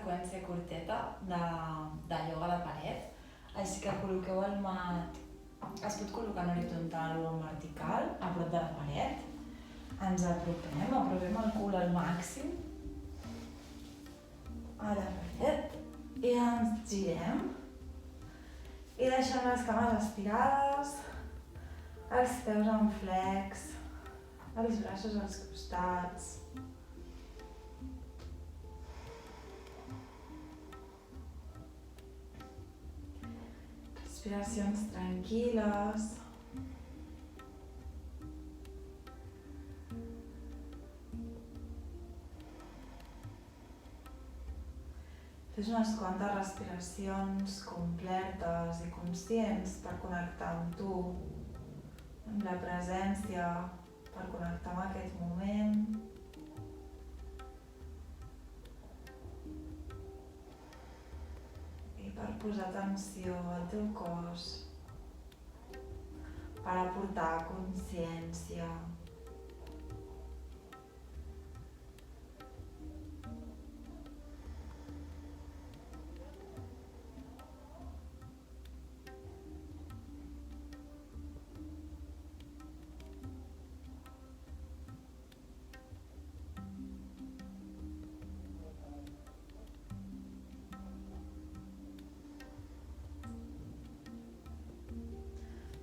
seqüència curteta de ioga a la paret, així que col·loqueu el mat, es pot col·locar en horitzontal o en vertical, a prop de la paret. Ens apropem el cul al màxim a la paret i ens girem i deixem les cames estirades, els peus en flex, els braços als costats. Respiracions tranquil·les. Fes unes quantes respiracions completes i conscients per connectar amb tu, amb la presència, per connectar amb aquest moment. I per posar atenció al teu cos, per aportar consciència.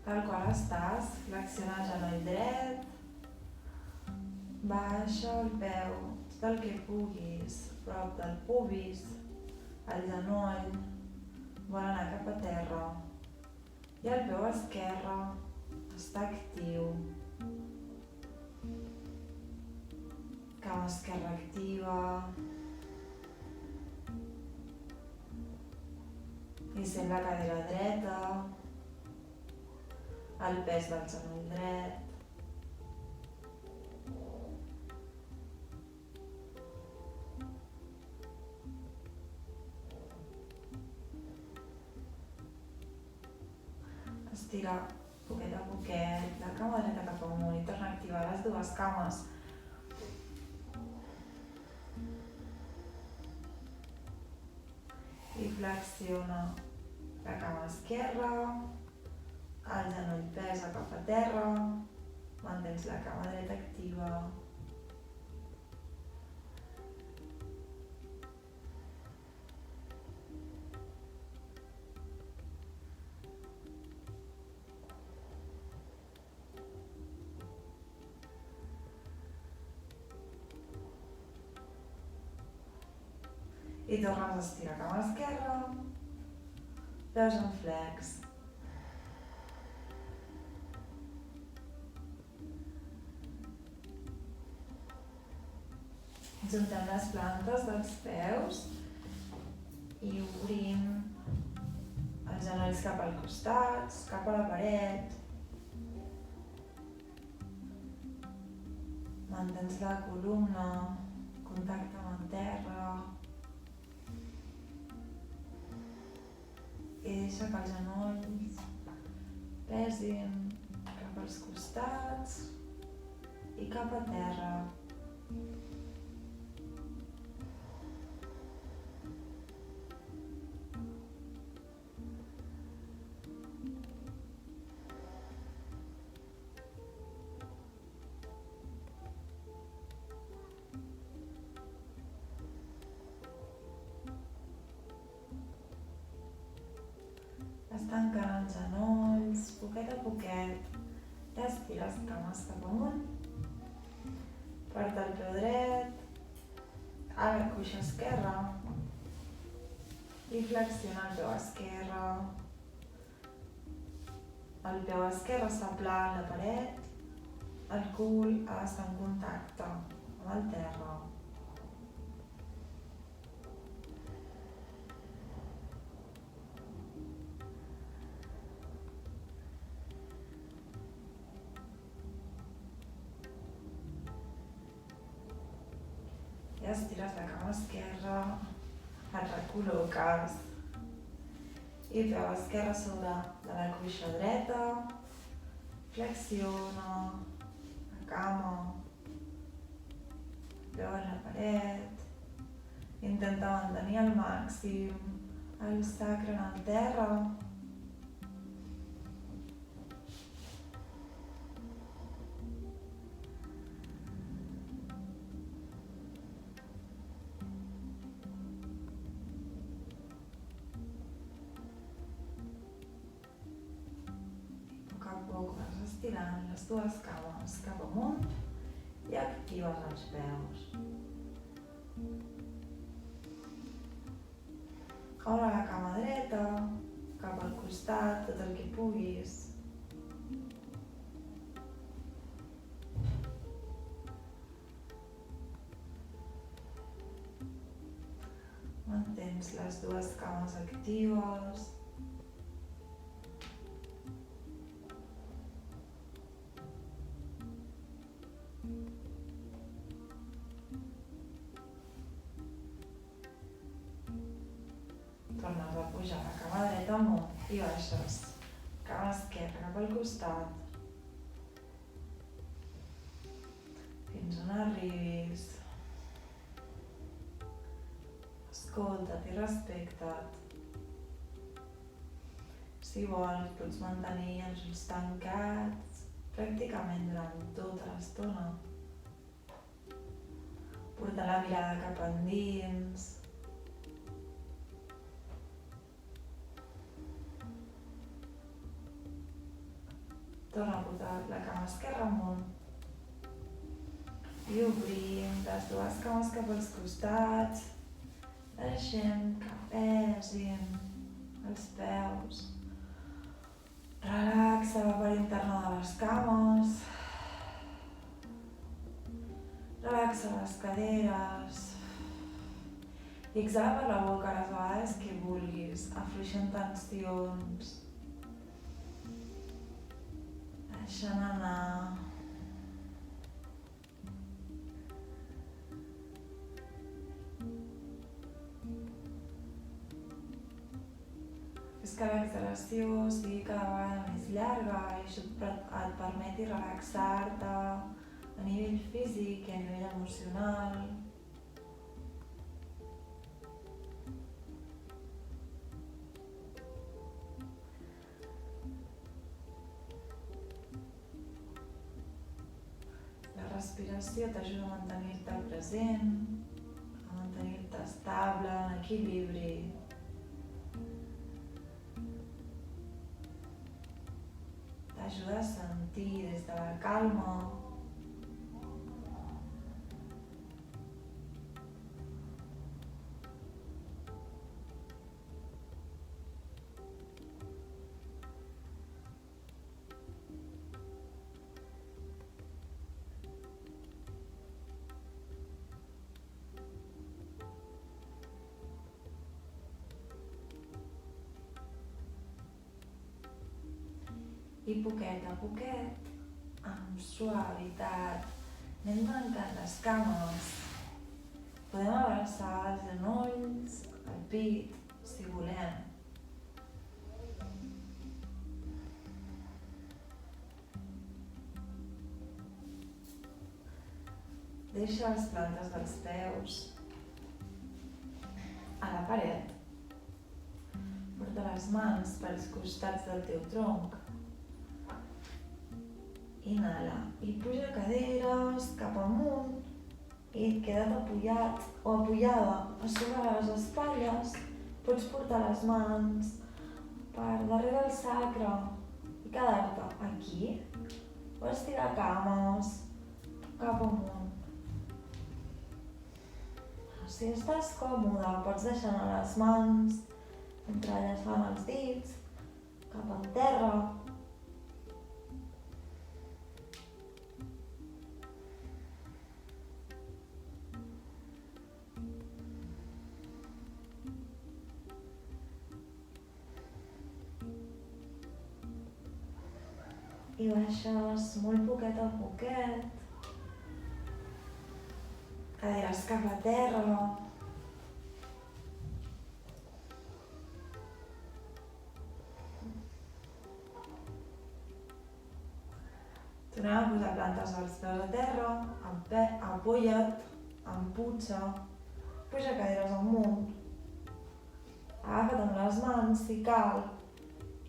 Tal qual estàs, flexiona el genoll dret, baixa el peu tot el que puguis, prop del pubis, el genoll vol anar cap a terra i el peu esquerre està actiu. Cama esquerra activa i sent la cadera dreta, el pes del genoll dret. Estira poquet a poquet la cama dreta cap amunt i torna a activar les dues cames. I flexiona la cama esquerra, el genoll pesa cap a terra, mantens la cama dreta activa. I tornes a estirar cama esquerra, peus en flex. Juntem les plantes dels peus i obrim els genolls cap als costats, cap a la paret. Mantens la columna, contacte amb el terra. I deixa que els genolls pesin cap als costats i cap a terra. Tancant els genolls, poquet a poquet, i estires cames cap amunt. Porta el peu dret a la cuixa esquerra i flexiona el peu esquerre. El peu esquerre està pla a la paret, el cul ha d'estar en contacte amb el terra. I estires la cama esquerra, et recol·loques i peu esquerre sobre de la cuixa dreta, flexiona la cama, peu a la paret Intenta mantenir al màxim el sacre en el terra. A poc a poc vas estirant les dues cames cap amunt i actives els peus. Obre la cama dreta, cap al costat, tot el que puguis. Mantens les dues cames actives. Tornes a pujar la cama dreta amunt i baixes. Cama esquerra cap al costat. Fins on arribis. Escolta't i respecta't. Si vols, pots mantenir els ulls tancats pràcticament durant tota l'estona. Portar la mirada cap endins. Torna a portar la cama esquerra amunt. I obrim les dues cames cap als costats. Deixem que pesin els peus. Relaxa la part interna de les cames. Relaxa les caderes. I exhala per la boca les vegades que vulguis, afluixant tensions. Deixant anar. Fes que l'exhalació sigui cada vegada més llarga i això et permeti relaxar-te a nivell físic i a nivell emocional. La respiració t'ajuda a mantenir-te present, a mantenir-te estable, en equilibri. T'ajuda a sentir des de la calma. I poquet a poquet, amb suavitat, anem tancant les cames. Podem abraçar els genolls, el pit, si volem. Deixa les plantes dels peus a la paret. Porta les mans pels costats del teu tronc. Inhala i puja caderes cap amunt i queda't apujat o apujada a sobre les espatlles. Pots portar les mans per darrere el sacre i quedar-te aquí o estirar cames cap amunt. Si estàs còmode, pots deixar anar les mans entrellaçant els dits cap al terra. I baixes molt poquet a poquet. Caderes cap a terra. Tornem a posar plantes als peus a terra, apoya't, emputxa puja cadires amunt. Agafa't amb les mans, si cal.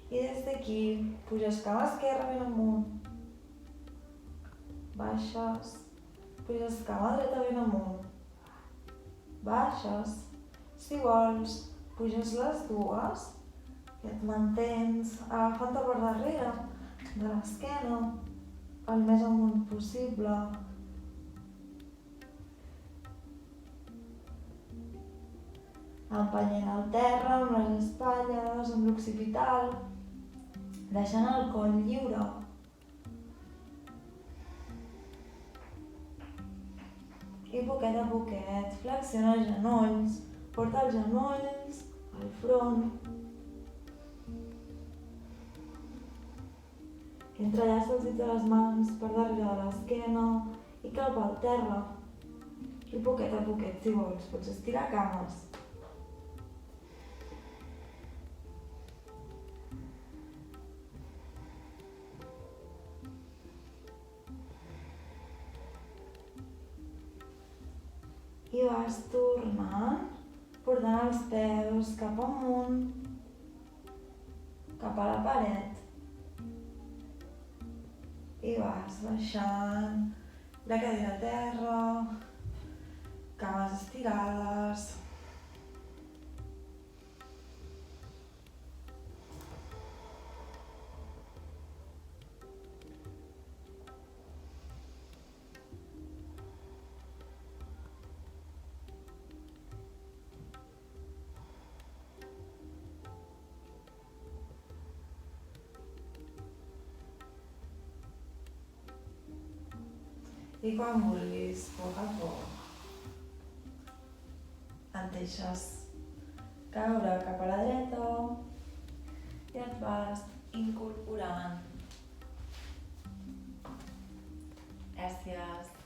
I des d'aquí, puges cama esquerra ben amunt. Baixes. Puges cama dreta ben amunt. Baixes. Si vols, puges les dues i et mantens agafant-te per darrere de l'esquena, el més amunt possible. Empenyent el terra amb les espatlles, amb l'occipital, deixant el coll lliure. I poquet a poquet, flexiona els genolls, porta els genolls al front. Entrellaça els dits de les mans per darrere de l'esquena i calpa al terra. I poquet a poquet, si vols, pots estirar cames. I vas tornant, portant els peus cap amunt, cap a la paret. I vas baixant la cadira a terra, cames estirades. I quan vulguis, a poc, et deixes caure cap a la dreta i et vas incorporant. Gràcies.